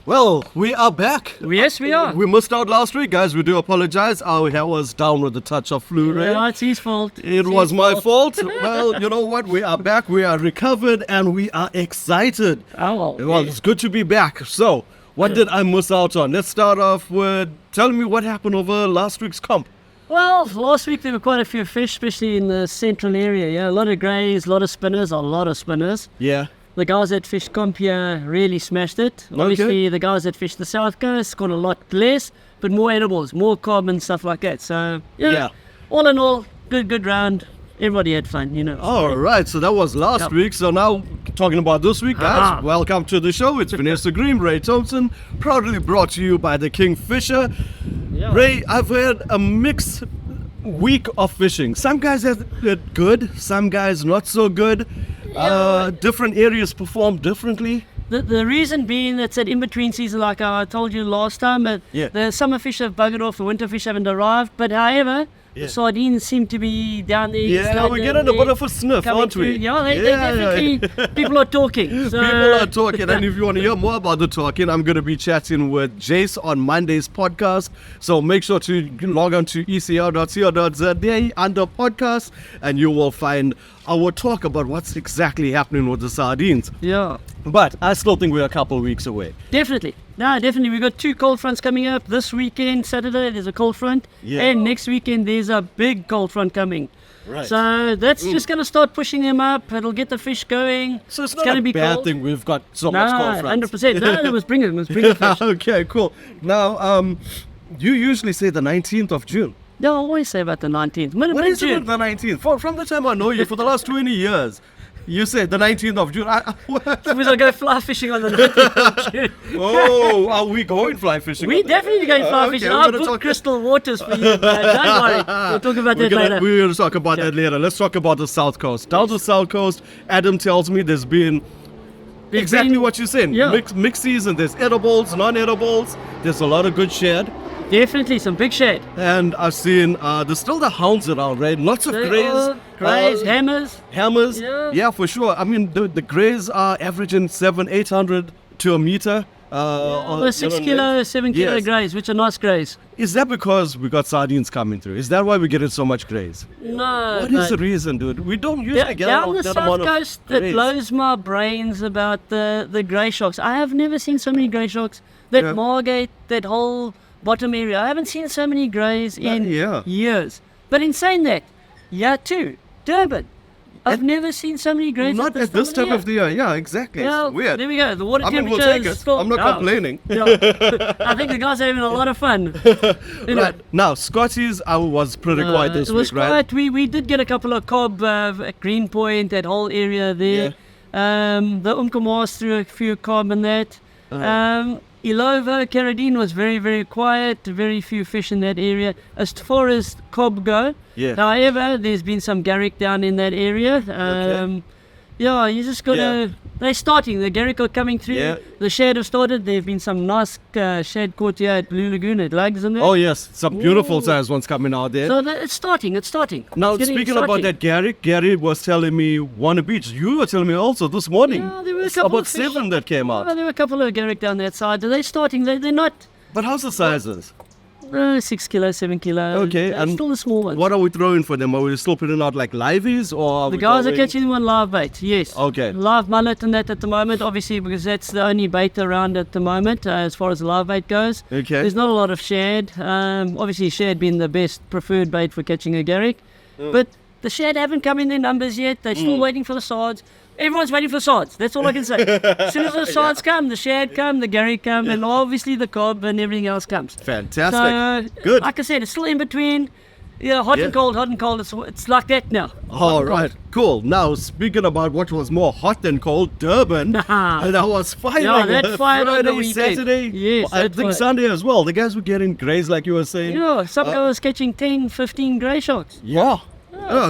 Well, we are back. Yes, we are. We missed out last week, guys. We do apologize. Our hair was down with a touch of flu, right? Yeah, it's his fault. It was my fault. Well, you know what? We are back. We are recovered and we are excited. Oh, Well, it's good to be back. So, what did I miss out on? Let's start off with telling me what happened over last week's comp. Well, last week there were quite a few fish, especially in the central area. Yeah, a lot of greys, a lot of spinners. Yeah. The guys that fished comp here really smashed it. Obviously, the guys that fished the south coast got a lot less, but more edibles, more cob and stuff like that. So, yeah. All in all, good round. Everybody had fun, you know. All right, so that was last week. So now, talking about this week, guys, welcome to the show. It's Vanessa Green, Ray Thompson, proudly brought to you by the Kingfisher. Yeah. Ray, I've had a mixed week of fishing. Some guys had it good, some guys not so good. Different areas perform differently. The reason being that's that in-between season, like I told you last time, the summer fish have buggered off, the winter fish haven't arrived. But however, the sardines seem to be down there. Yeah, we're getting a bit of a sniff, aren't we? Yeah, they definitely, people are talking. So. People are talking, and if you want to hear more about the talking, I'm going to be chatting with Jace on Monday's podcast. So make sure to log on to ecr.co.za under podcast, and you will find our talk about what's exactly happening with the sardines. Yeah. But I still think we're a couple of weeks away. Definitely. No, definitely. We've got 2 cold fronts coming up. This weekend, Saturday, there's a cold front. Yeah. And next weekend, there's a big cold front coming. Right. So that's just going to start pushing them up. It'll get the fish going. So it's not a bad thing we've got so much cold fronts. 100%. No, let's bring it. Let's bring the fish. Okay, cool. Now, you usually say the 19th of June. No, I always say about the 19th. What is it the 19th? From the time I know you, for the last 20 years, you say the 19th of June. We're going to go fly fishing on the 19th of June. Oh, are we going fly fishing? We definitely going fly fishing. I'll book crystal waters for you. Don't worry. We'll talk about that later. We're going to talk about that later. Let's talk about the South Coast. Down the South Coast, Adam tells me there's been exactly what you're saying. Yeah. Mixed season. There's edibles, non-edibles. There's a lot of good shad. Definitely some big shad. And I've seen there's still the hounds around, right? Lots of greys, hammers. Yeah, for sure. I mean, the greys are averaging 700-800 to a meter. 6 kilo, 7 kilo greys, which are nice greys. Is that because we got sardines coming through? Is that why we're getting so much greys? No. What is the reason, dude? We don't usually get down the that South amount Coast, of it blows my brains about the grey sharks. I have never seen so many grey sharks. That Margate, that whole bottom area, I haven't seen so many greys in years. But in saying that, too, Durban. I've never seen so many greys. Not at this time of the year. Yeah, exactly. Yeah, it's weird. There we go. The water temperature we'll take is it. still... I'm not complaining. I think the guys are having a lot of fun. Right. Now, Scotties, I was pretty quiet this week, right? Quiet. We did get a couple of cob at Greenpoint, that whole area there. The Umkomaas threw a few cob and that. Ilova, Carradine was very, very quiet, very few fish in that area. As far as cob go, however, there's been some Garrick down in that area. You just got to... They're starting. The Garrick are coming through. Yeah. The shad have started. There have been some nice shad caught here at Blue Lagoon at Lugs and that. Oh, yes. Some beautiful size ones coming out there. So it's starting. Now, speaking about that Garrick, Gary was telling me Warner Beach. You were telling me also this morning. Yeah, there were a couple about 7 that came out. There were a couple of Garrick down that side. They're starting. They're not... But how's the sizes? 6 kilo, 7 kilo. Okay, and still the small ones. What are we throwing for them? Are we still putting out like liveys, or the guys are catching them on live bait? Yes. Okay. Live mullet and that at the moment, obviously, because that's the only bait around at the moment as far as live bait goes. Okay. There's not a lot of shad. Obviously, shad being the best preferred bait for catching a Garrick, but the shad haven't come in their numbers yet. They're still waiting for the sards. Everyone's waiting for the sards. That's all I can say. As soon as the sards come, the shad come, the Garrick come, and obviously the cob and everything else comes. Fantastic. So, good. Like I said, it's still in between. Hot and cold. It's like that now. All right, cool. Now, speaking about what was more hot than cold, Durban, that was firing. Yeah, that fired on the Friday, weekend. Saturday, yes, I think Sunday as well. The guys were getting greys like you were saying. Some guys was catching 10, 15 grey sharks. Yeah.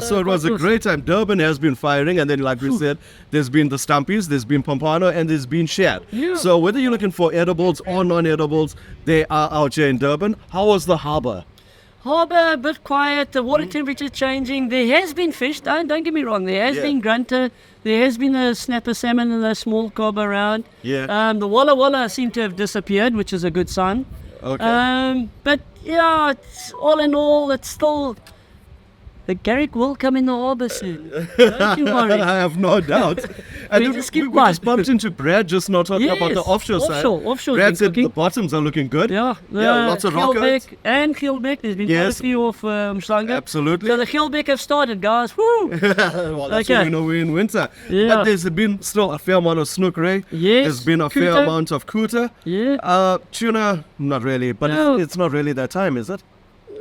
So it was a great time. Durban has been firing, and then like we said, there's been the Stumpies, there's been Pompano, and there's been shad. Yeah. So whether you're looking for edibles or non-edibles, they are out here in Durban. How was the harbour? Harbour a bit quiet, the water temperature changing. There has been fish, don't get me wrong, there has been grunter, there has been a snapper salmon and a small cob around. The walla walla seem to have disappeared, which is a good sign. But yeah, it's, all in all, it's still... The Garrick will come in the harbour soon. Don't you worry. I have no doubt. And We then just we keep just quiet. bumped into Brad just now talking about the offshore side. Offshore. Brad said the bottoms are looking good. Lots of rockers. And Geelbeck. There's been quite a few off Umhlanga. Absolutely. So the Geelbeck have started, guys. Woo! Well, that's when we know we're in winter. Yeah. But there's been still a fair amount of snook, Ray. Yes. There's been a fair Kuta. amount of kuta. Yeah. Tuna, not really, but No. it's not really that time, is it?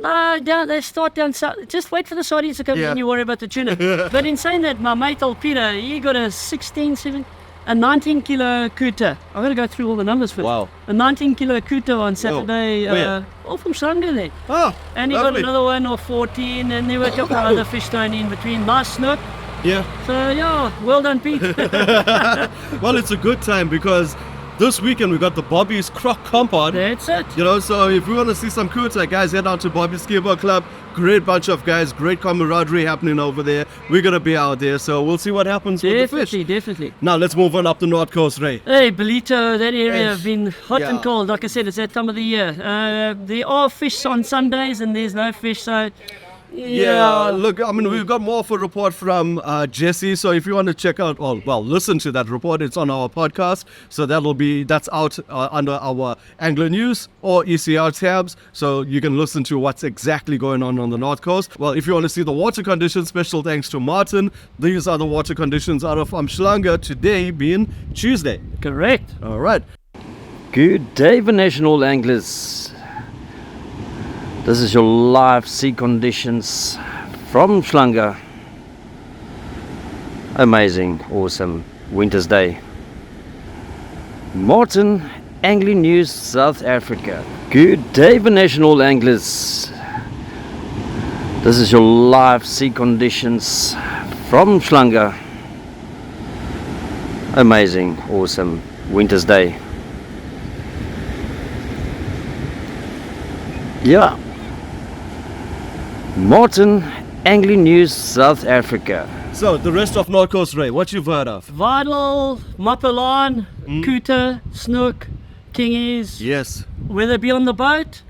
No, they start down south. Just wait for the sardines to come in and you worry about the tuna. But in saying that, my mate old Peter, he got a 19 kilo kuta. I'm going to go through all the numbers first. Wow. A 19 kilo kuta on Saturday, where? off from Sanga there. Oh, And he lovely. got another one of 14, and there were a couple of other fish thrown in between. Nice snook. Yeah. So yeah, well done, Pete. Well, it's a good time because this weekend we got the Bobby's Croc Compound. That's it. You know, so if you want to see some kuta, guys, head out to Bobby's Skibo Club. Great bunch of guys, great camaraderie happening over there. We're going to be out there, so we'll see what happens with the fish. Definitely. Now, let's move on up the North Coast, Ray. Hey, Belito, that area Yes. have been hot and Yeah. cold. Like I said, it's that time of the year. There are fish on Sundays and there's no fish, so Yeah, look, I mean, we've got more of a report from Jesse. So if you want to check out, well, listen to that report, it's on our podcast. So that's out under our Angler News or ECR tabs. So you can listen to what's exactly going on the North Coast. Well, if you want to see the water conditions, special thanks to Martin. These are the water conditions out of Umhlanga today being Tuesday. correct. All right. Good day, national anglers. This is your live sea conditions from Umhlanga. Amazing, awesome winter's day. Martin, Angling News, South Africa. Good day, national anglers. This is your live sea conditions from Umhlanga. Amazing, awesome winter's day. Yeah. Martin, Angling News, South Africa. So the rest of North Coast, Ray, what you've heard of? Vidal, Mapalan, Kuta, Snook, Kingies. Yes. Whether it be on the boat,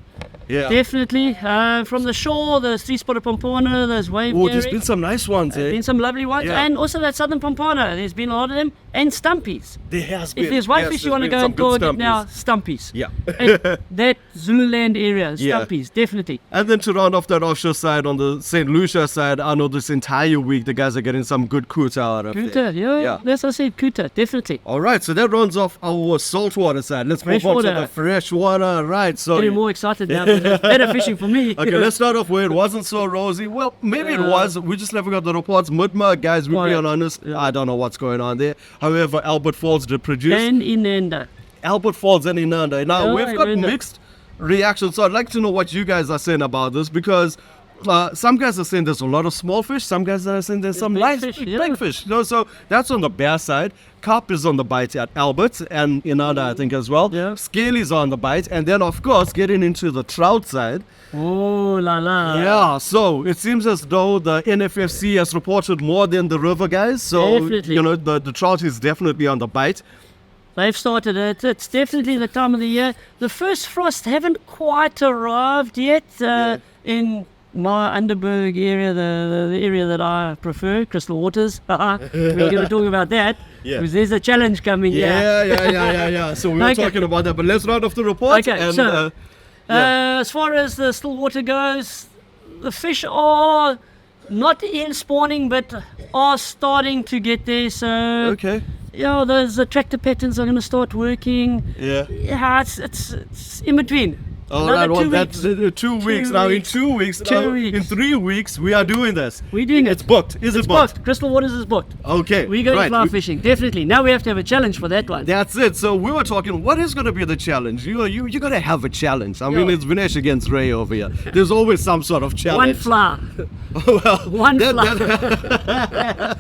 Yeah. definitely. From the shore, there's three-spotted pompona, there's wave Oh, there's Garrick. been some nice ones, eh? Been some lovely ones, Yeah. and also that southern pompona. There's been a lot of them, and stumpies. There has been. If there's one yes, fish you there's want to been go some and good target now, stumpies. stumpies. Yeah. That Zululand area, Yeah. stumpies, definitely. And then to round off that offshore side, on the St. Lucia side, I know this entire week the guys are getting some good kuta out of Kuta, there. yeah, that's what I said, Kuta, definitely. All right, so that rounds off our saltwater side. Let's move on to Freshwater. the freshwater. Right, so Getting more excited now. There's better fishing for me. okay, let's start off where it wasn't so rosy. Well, maybe it was. We just never got the reports. Mudma, guys, we're being honest. I don't know what's going on there. However, Albert Falls did produce. And Inanda. Albert Falls and Inanda. Now, Oh, we've got Inanda. mixed reactions, so I'd like to know what you guys are saying about this, because some guys are saying there's a lot of small fish, some guys are saying there's some big nice fish, big yeah. fish. You know, so that's on the bear side. Carp is on the bite at Albert and Inanda, I think, as well. Yeah. Scaly's on the bite, and then, of course, getting into the trout side. Oh, la la. Yeah, so it seems as though the NFFC has reported more than the river guys. So, Definitely. you know, the trout is definitely on the bite. They've started it. It's definitely the time of the year. The first frost haven't quite arrived yet in my Underberg area, the area that I prefer, Crystal Waters. We're going to talk about that Yeah. because there's a challenge coming here. Yeah. So we were Okay. talking about that, but let's round off the report. Okay, and, so, yeah. as far as the still water goes, the fish are not in spawning, but are starting to get there. So, okay. yeah, those attractor patterns are going to start working. Yeah. Yeah, it's in between. All Another right. Well, 2 that's weeks. 2 weeks now. weeks. In 2 weeks. 2 now, weeks. In 3 weeks, we are doing this. We're doing it. It's booked. Is It's it booked? booked. Crystal Waters is booked. Okay. We're going right. fly fishing, definitely. Now we have to have a challenge for that one. That's it. So we were talking. What is going to be the challenge? You got to have a challenge. I mean, Yeah. it's Vinesh against Ray over here. There's always some sort of One challenge. fly. Well, One fly.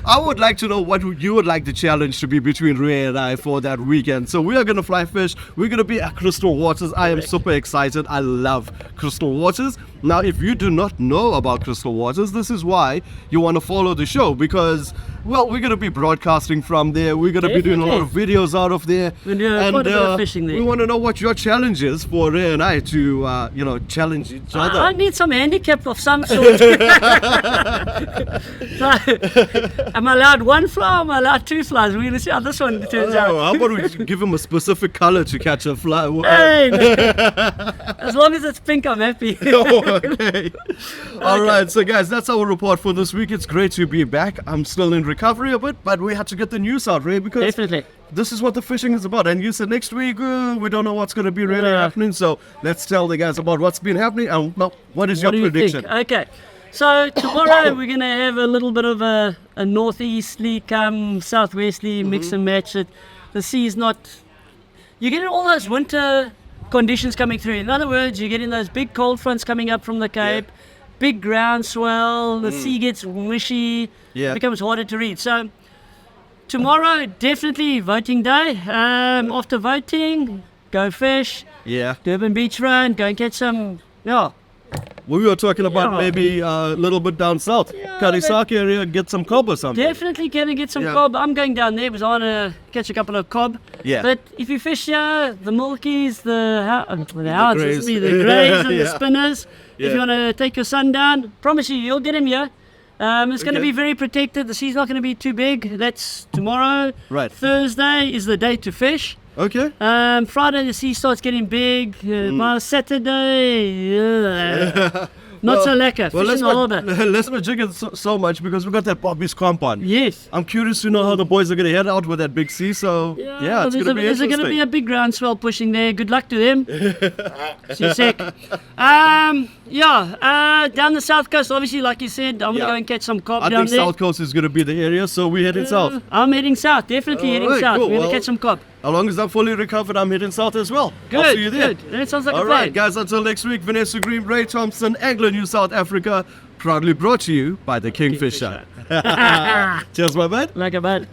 I would like to know what you would like the challenge to be between Ray and I for that weekend. So we are going to fly fish. We're going to be at Crystal Waters. I am super excited. I love Crystal Waters. Now, if you do not know about Crystal Waters, this is why you want to follow the show, because, well, we're going to be broadcasting from there. We're going to be doing a lot of videos out of there. We're doing quite a bit of fishing there. We want to know what your challenge is for Ray and I to, challenge each other. I need some handicap of some sort. So, am I allowed one fly or am I allowed two flies? We're going to see how this one turns out. How about we give him a specific color to catch a fly? Hey, as long as it's pink, I'm happy. Okay. All right, so guys, that's our report for this week. It's great to be back. I'm still in recovery a bit, but we had to get the news out, Ray, because Definitely. this is what the fishing is about. And you said next week we don't know what's going to be really happening, so let's tell the guys about what's been happening. And well, what is your What do you prediction? think? Okay. So tomorrow we're going to have a little bit of a northeasterly come southwesterly mix and match. The sea's not... You're getting all those winter conditions coming through. In other words, you're getting those big cold fronts coming up from the Cape, big ground swell, the sea gets wishy, it becomes harder to read. So tomorrow, definitely voting day. After voting, go fish. Yeah. Durban beach run, go and catch some, We were talking about maybe a little bit down south, Karisaki area, get some cob or something. definitely gonna get some cob. I'm going down there because I want to catch a couple of cob. Yeah. But if you fish here, the mulkies, the hounds, greys. the greys and the Yeah. spinners, if you want to take your son down, promise you'll get him here. It's going to Okay. be very protected. The sea's not going to be too big. That's tomorrow. Right. Thursday is the day to fish. Okay. Friday the sea starts getting big. By Saturday, not so lekker. Well, Fishing a little bit. let's not jig it so much because we got that Bobby's compound. Yes. I'm curious to know how the boys are going to head out with that big sea. So yeah, it's going to be There's going to be interesting. a big groundswell pushing there. Good luck to them. See you sec. Down the south coast, obviously, like you said, I'm going to go and catch some cob I down think there. South Coast is going to be the area, so we're heading south. I'm heading south. Definitely heading Alright, south. cool. We're going Well, to catch some cob. As long as I'm fully recovered, I'm heading south as well. Good. I'll see you there. Good. That sounds like All a plan. right, guys, until next week, Vanessa Green, Ray Thompson, Angler New South Africa, proudly brought to you by the Kingfisher. Cheers, my man. Like a bud.